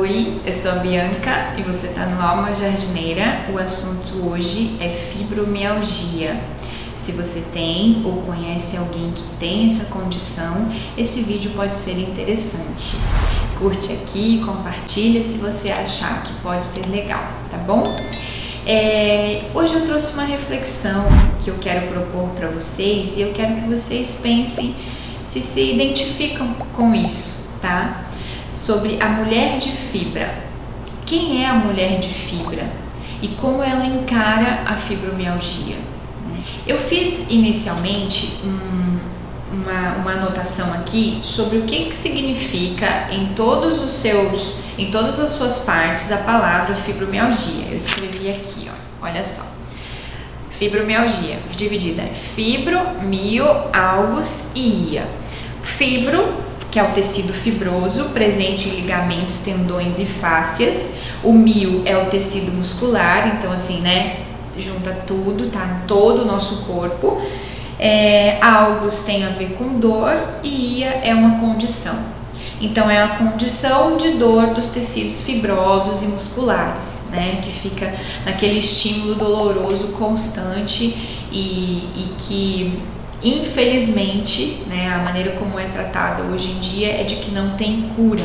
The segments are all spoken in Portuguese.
Oi, eu sou a Bianca e você está no Alma Jardineira. O assunto hoje é fibromialgia. Se você tem ou conhece alguém que tem essa condição, esse vídeo pode ser interessante. Curte aqui, compartilha se você achar que pode ser legal, tá bom? Hoje eu trouxe uma reflexão que eu quero propor para vocês e eu quero que vocês pensem se identificam com isso, tá? Sobre a mulher de fibra. Quem é a mulher de fibra e como ela encara a fibromialgia? Eu fiz inicialmente uma anotação aqui sobre o que significa em todas as suas partes a palavra fibromialgia. Eu escrevi aqui, ó, olha só. Fibromialgia, dividida em fibro, mio, algos e ia. Fibro, que é o tecido fibroso, presente em ligamentos, tendões e fáscias. O mio é o tecido muscular, então assim, né, junta tudo, tá em todo o nosso corpo. Algos tem a ver com dor e ia é uma condição. Então é a condição de dor dos tecidos fibrosos e musculares, né, que fica naquele estímulo doloroso constante e que infelizmente, né, a maneira como é tratada hoje em dia é de que não tem cura,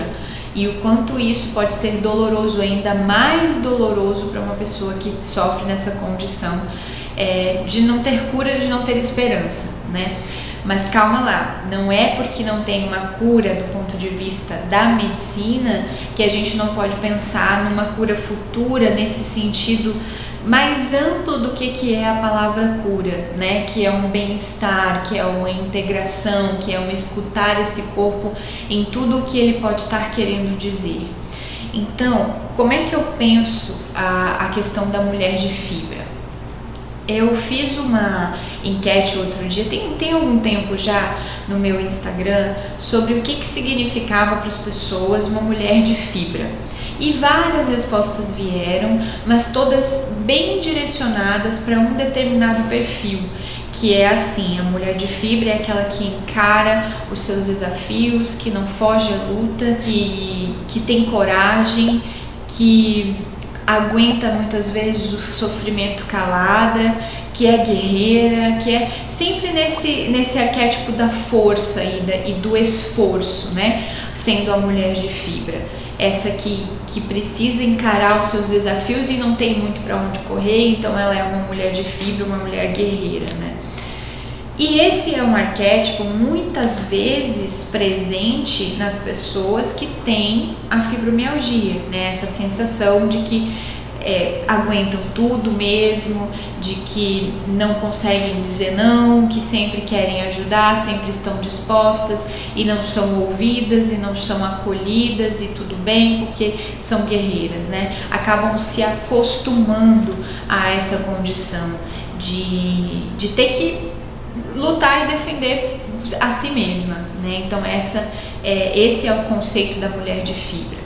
e o quanto isso pode ser doloroso, ainda mais doloroso para uma pessoa que sofre nessa condição, de não ter cura, de não ter esperança, né? Mas calma lá, não é porque não tem uma cura do ponto de vista da medicina que a gente não pode pensar numa cura futura nesse sentido mais amplo do que é a palavra cura, né? Que é um bem-estar, que é uma integração, que é um escutar esse corpo em tudo o que ele pode estar querendo dizer. Então, como é que eu penso a questão da mulher de fibra? Eu fiz uma enquete outro dia, tem algum tempo já no meu Instagram, sobre o que significava para as pessoas uma mulher de fibra. E várias respostas vieram, mas todas bem direcionadas para um determinado perfil, que é assim: a mulher de fibra é aquela que encara os seus desafios, que não foge à luta, que tem coragem, que aguenta muitas vezes o sofrimento calada, que é guerreira, que é sempre nesse arquétipo da força e do esforço, né? Sendo a mulher de fibra. Essa que precisa encarar os seus desafios e não tem muito para onde correr, então ela é uma mulher de fibra, uma mulher guerreira, né? E esse é um arquétipo muitas vezes presente nas pessoas que têm a fibromialgia, né? Essa sensação de que aguentam tudo mesmo, de que não conseguem dizer não, que sempre querem ajudar, sempre estão dispostas e não são ouvidas e não são acolhidas, e tudo bem porque são guerreiras, né? Acabam se acostumando a essa condição de ter que lutar e defender a si mesma, né? Então esse é o conceito da mulher de fibra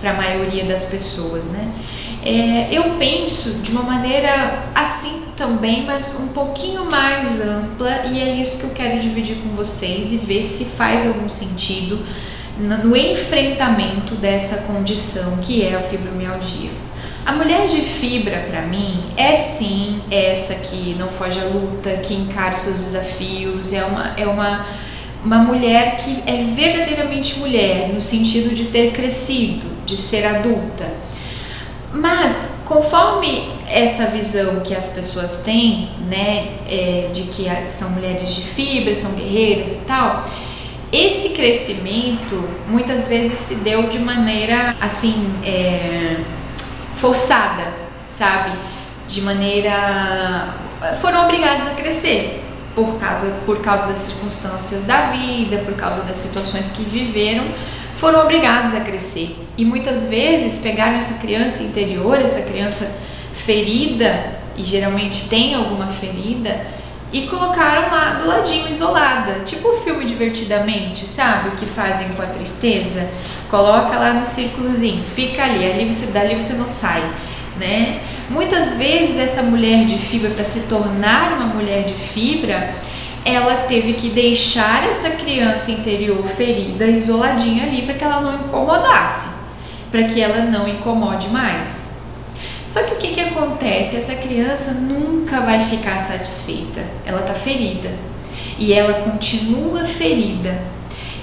para a maioria das pessoas, né? Eu penso de uma maneira assim também, mas um pouquinho mais ampla, e é isso que eu quero dividir com vocês e ver se faz algum sentido no enfrentamento dessa condição que é a fibromialgia. A mulher de fibra, para mim, é sim essa que não foge à luta, que encara os seus desafios, é uma mulher que é verdadeiramente mulher, no sentido de ter crescido, de ser adulta. Mas, conforme essa visão que as pessoas têm, né, de que são mulheres de fibra, são guerreiras e tal, esse crescimento muitas vezes se deu de maneira assim, forçada, sabe? De maneira... foram obrigadas a crescer por causa das circunstâncias da vida, por causa das situações que viveram, foram obrigados a crescer. E muitas vezes pegaram essa criança interior, essa criança ferida, e geralmente tem alguma ferida, e colocaram lá do ladinho, isolada, tipo o filme Divertidamente, sabe? O que fazem com a tristeza? Coloca lá no círculozinho, fica ali, dali você não sai, né? Muitas vezes essa mulher de fibra, para se tornar uma mulher de fibra, ela teve que deixar essa criança interior ferida, isoladinha ali, para que ela não incomodasse. para que ela não incomode mais. Só que o que acontece? Essa criança nunca vai ficar satisfeita. Ela está ferida e ela continua ferida.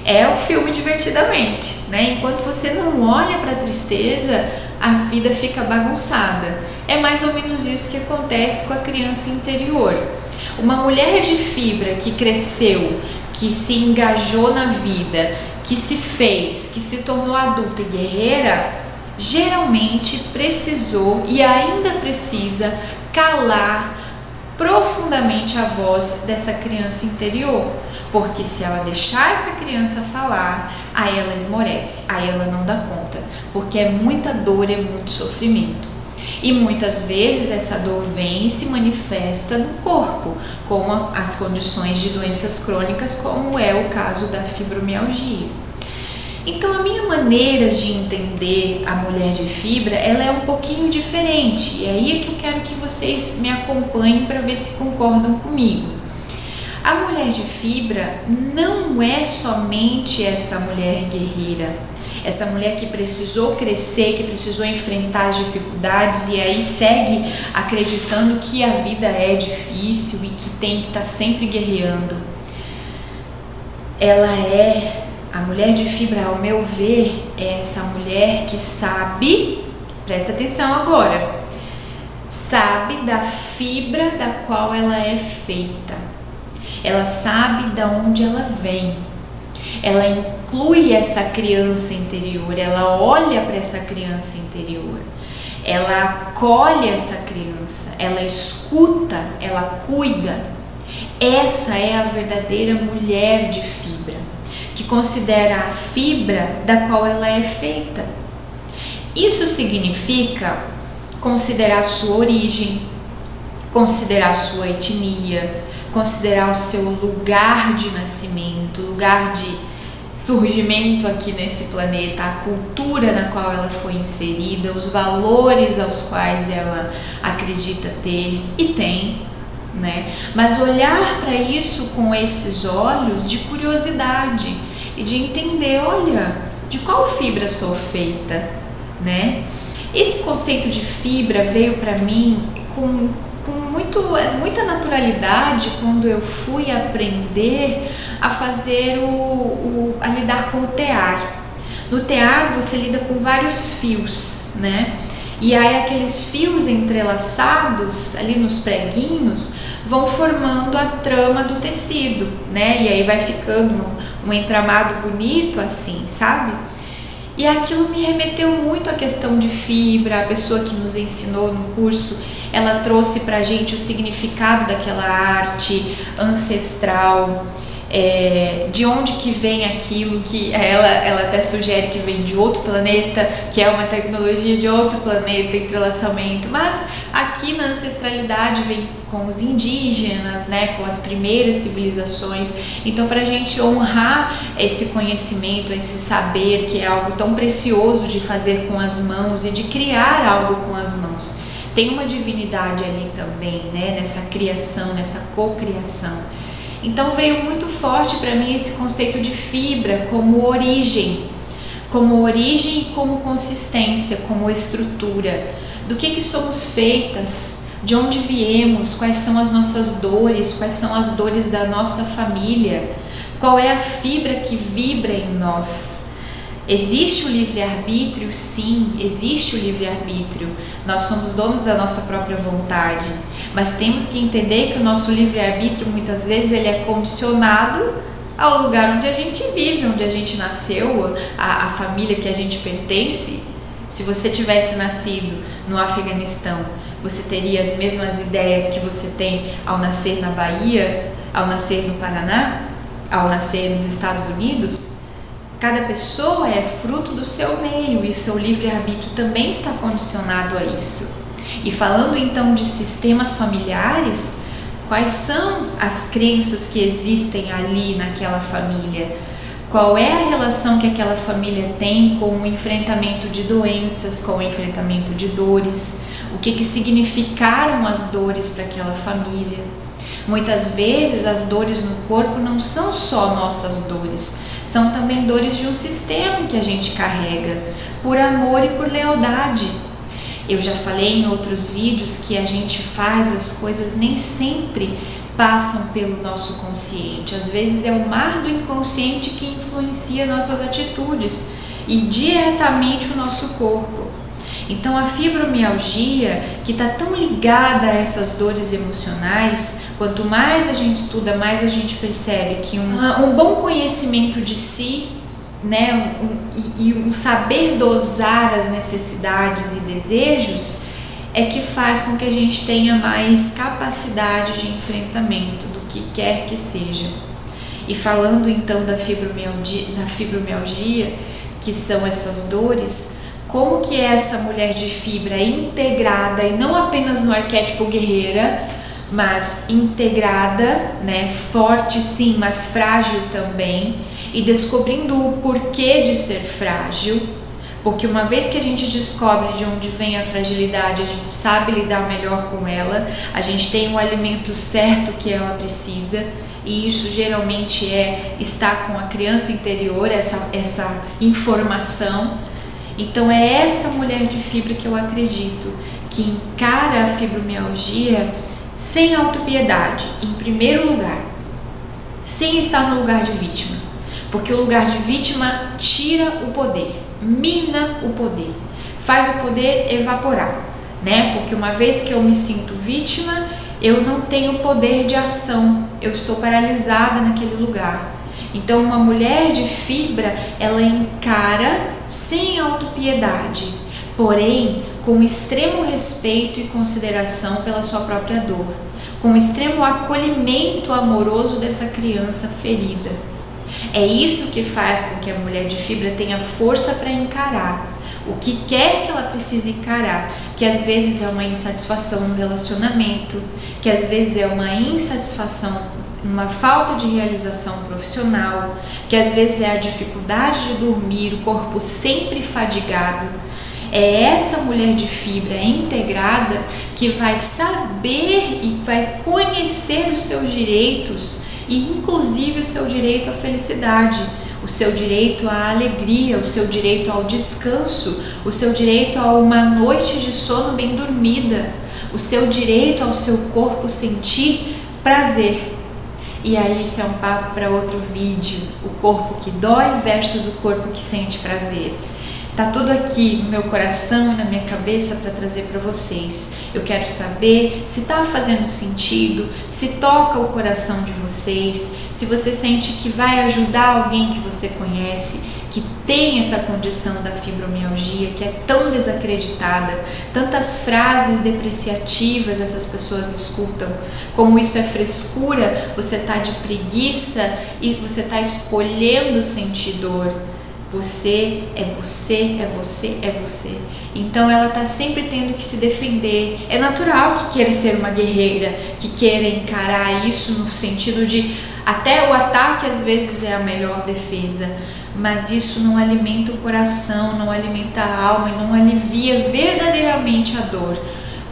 É o filme Divertidamente, né? Enquanto você não olha para a tristeza, a vida fica bagunçada. É mais ou menos isso que acontece com a criança interior. Uma mulher de fibra que cresceu, que se engajou na vida, que se fez, que se tornou adulta e guerreira, geralmente precisou e ainda precisa calar profundamente a voz dessa criança interior, porque se ela deixar essa criança falar, aí ela esmorece, aí ela não dá conta, porque é muita dor, é muito sofrimento. E muitas vezes essa dor vem e se manifesta no corpo, com as condições de doenças crônicas, como é o caso da fibromialgia. Então a minha maneira de entender a mulher de fibra, ela é um pouquinho diferente, e aí é que eu quero que vocês me acompanhem para ver se concordam comigo. A mulher de fibra não é somente essa mulher guerreira, essa mulher que precisou crescer, que precisou enfrentar as dificuldades e aí segue acreditando que a vida é difícil e que tem que estar sempre guerreando. A mulher de fibra, ao meu ver, é essa mulher que sabe, presta atenção agora, sabe da fibra da qual ela é feita. Ela sabe de onde ela vem. Ela inclui essa criança interior, ela olha para essa criança interior, ela acolhe essa criança, ela escuta, ela cuida. Essa é a verdadeira mulher de fibra, que considera a fibra da qual ela é feita. Isso significa considerar sua origem, considerar sua etnia, considerar o seu lugar de nascimento, lugar de surgimento aqui nesse planeta, a cultura na qual ela foi inserida, os valores aos quais ela acredita ter e tem, né? Mas olhar para isso com esses olhos de curiosidade e de entender, olha, de qual fibra sou feita, né? Esse conceito de fibra veio para mim com muita naturalidade quando eu fui aprender a fazer a lidar com o tear. No tear você lida com vários fios, né? E aí aqueles fios entrelaçados ali nos preguinhos vão formando a trama do tecido, né? E aí vai ficando um entramado bonito assim, sabe? E aquilo me remeteu muito à questão de fibra. A pessoa que nos ensinou no curso, ela trouxe pra gente o significado daquela arte ancestral, de onde que vem aquilo, que ela até sugere que vem de outro planeta, que é uma tecnologia de outro planeta, entrelaçamento, mas aqui na ancestralidade vem com os indígenas, né, com as primeiras civilizações. Então, para a gente honrar esse conhecimento, esse saber, que é algo tão precioso de fazer com as mãos e de criar algo com as mãos, tem uma divindade ali também, né, nessa criação, nessa cocriação. Então veio muito forte para mim esse conceito de fibra como origem e como consistência, como estrutura, do que somos feitas, de onde viemos, quais são as nossas dores, quais são as dores da nossa família, qual é a fibra que vibra em nós. Existe o livre-arbítrio? Sim, existe o livre-arbítrio. Nós somos donos da nossa própria vontade, mas temos que entender que o nosso livre-arbítrio muitas vezes ele é condicionado ao lugar onde a gente vive, onde a gente nasceu, a família que a gente pertence. Se você tivesse nascido no Afeganistão, você teria as mesmas ideias que você tem ao nascer na Bahia, ao nascer no Paraná, ao nascer nos Estados Unidos? Cada pessoa é fruto do seu meio e o seu livre-arbítrio também está condicionado a isso. E falando então de sistemas familiares, quais são as crenças que existem ali naquela família? Qual é a relação que aquela família tem com o enfrentamento de doenças, com o enfrentamento de dores? O que significaram as dores para aquela família? Muitas vezes as dores no corpo não são só nossas dores, são também dores de um sistema que a gente carrega, por amor e por lealdade. Eu já falei em outros vídeos que a gente faz as coisas nem sempre passam pelo nosso consciente. Às vezes é o mar do inconsciente que influencia nossas atitudes e diretamente o nosso corpo. Então a fibromialgia, que está tão ligada a essas dores emocionais, quanto mais a gente estuda, mais a gente percebe que um bom conhecimento de si, né, e um saber dosar as necessidades e desejos é que faz com que a gente tenha mais capacidade de enfrentamento do que quer que seja. E falando então da fibromialgia, que são essas dores, como que essa mulher de fibra é integrada, e não apenas no arquétipo guerreira, mas integrada, né, forte sim, mas frágil também, e descobrindo o porquê de ser frágil, porque uma vez que a gente descobre de onde vem a fragilidade, a gente sabe lidar melhor com ela, a gente tem o alimento certo que ela precisa, e isso geralmente é estar com a criança interior, essa informação. Então é essa mulher de fibra que eu acredito que encara a fibromialgia sem autopiedade, em primeiro lugar, sem estar no lugar de vítima, porque o lugar de vítima tira o poder, mina o poder, faz o poder evaporar, né? Porque uma vez que eu me sinto vítima, eu não tenho poder de ação, eu estou paralisada naquele lugar. Então uma mulher de fibra, ela encara sem autopiedade, porém com extremo respeito e consideração pela sua própria dor, com extremo acolhimento amoroso dessa criança ferida. É isso que faz com que a mulher de fibra tenha força para encarar o que quer que ela precise encarar, que às vezes é uma insatisfação no relacionamento, que às vezes é uma insatisfação, uma falta de realização profissional, que às vezes é a dificuldade de dormir, o corpo sempre fadigado. É essa mulher de fibra integrada que vai saber e vai conhecer os seus direitos, e inclusive o seu direito à felicidade, o seu direito à alegria, o seu direito ao descanso, o seu direito a uma noite de sono bem dormida, o seu direito ao seu corpo sentir prazer. E aí isso é um papo para outro vídeo, o corpo que dói versus o corpo que sente prazer. Tá tudo aqui no meu coração e na minha cabeça para trazer para vocês. Eu quero saber se tá fazendo sentido, se toca o coração de vocês, se você sente que vai ajudar alguém que você conhece, que tem essa condição da fibromialgia, que é tão desacreditada, tantas frases depreciativas essas pessoas escutam, como isso é frescura, você tá de preguiça e você tá escolhendo sentir dor. Você é você, é você, é você. Então ela está sempre tendo que se defender. É natural que queira ser uma guerreira, que queira encarar isso no sentido de até o ataque às vezes é a melhor defesa. Mas isso não alimenta o coração, não alimenta a alma e não alivia verdadeiramente a dor.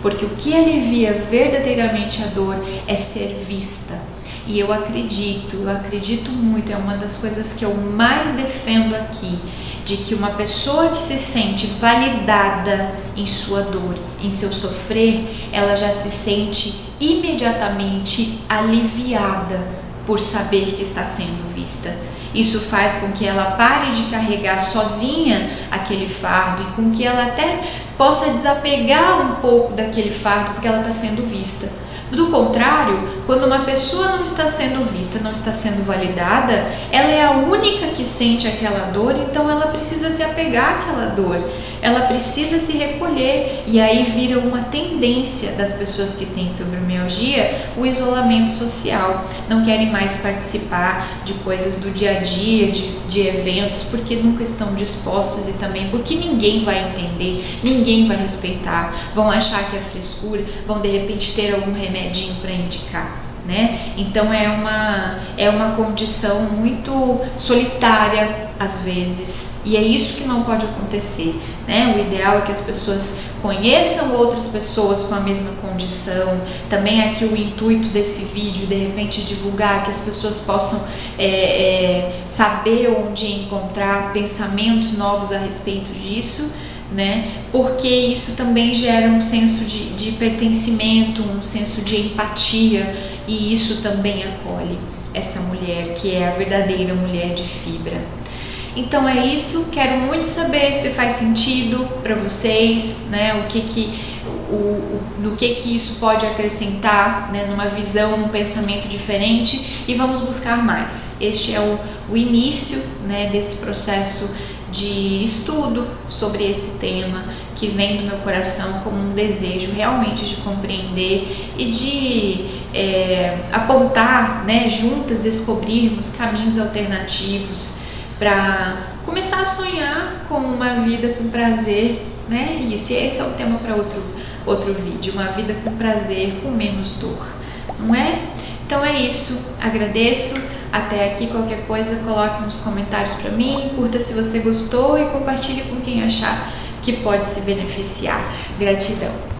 Porque o que alivia verdadeiramente a dor é ser vista. E eu acredito muito, é uma das coisas que eu mais defendo aqui, de que uma pessoa que se sente validada em sua dor, em seu sofrer, ela já se sente imediatamente aliviada por saber que está sendo vista. Isso faz com que ela pare de carregar sozinha aquele fardo e com que ela até possa desapegar um pouco daquele fardo porque ela está sendo vista. Do contrário, quando uma pessoa não está sendo vista, não está sendo validada, ela é a única que sente aquela dor, então ela precisa se apegar àquela dor, ela precisa se recolher, e aí vira uma tendência das pessoas que têm fibromialgia, o isolamento social, não querem mais participar de coisas do dia a dia, de eventos, porque nunca estão dispostos e também porque ninguém vai entender, ninguém vai respeitar, vão achar que é frescura, vão de repente ter algum remedinho para indicar, né? Então é uma condição muito solitária às vezes, e é isso que não pode acontecer, né? O ideal é que as pessoas conheçam outras pessoas com a mesma condição. Também aqui o intuito desse vídeo, de repente divulgar, que as pessoas possam saber onde encontrar pensamentos novos a respeito disso, né? Porque isso também gera um senso de pertencimento, um senso de empatia, e isso também acolhe essa mulher que é a verdadeira mulher de fibra. Então é isso, quero muito saber se faz sentido para vocês, né? No que isso pode acrescentar, né? Numa visão, num pensamento diferente, e vamos buscar mais. Este é o início, né, desse processo de estudo sobre esse tema, que vem do meu coração como um desejo realmente de compreender e de apontar, né, juntas descobrirmos caminhos alternativos para começar a sonhar com uma vida com prazer, né? Isso, e esse é o tema para outro vídeo, uma vida com prazer, com menos dor, não é? Então é isso, agradeço. Até aqui, qualquer coisa coloque nos comentários para mim, curta se você gostou e compartilhe com quem achar que pode se beneficiar. Gratidão!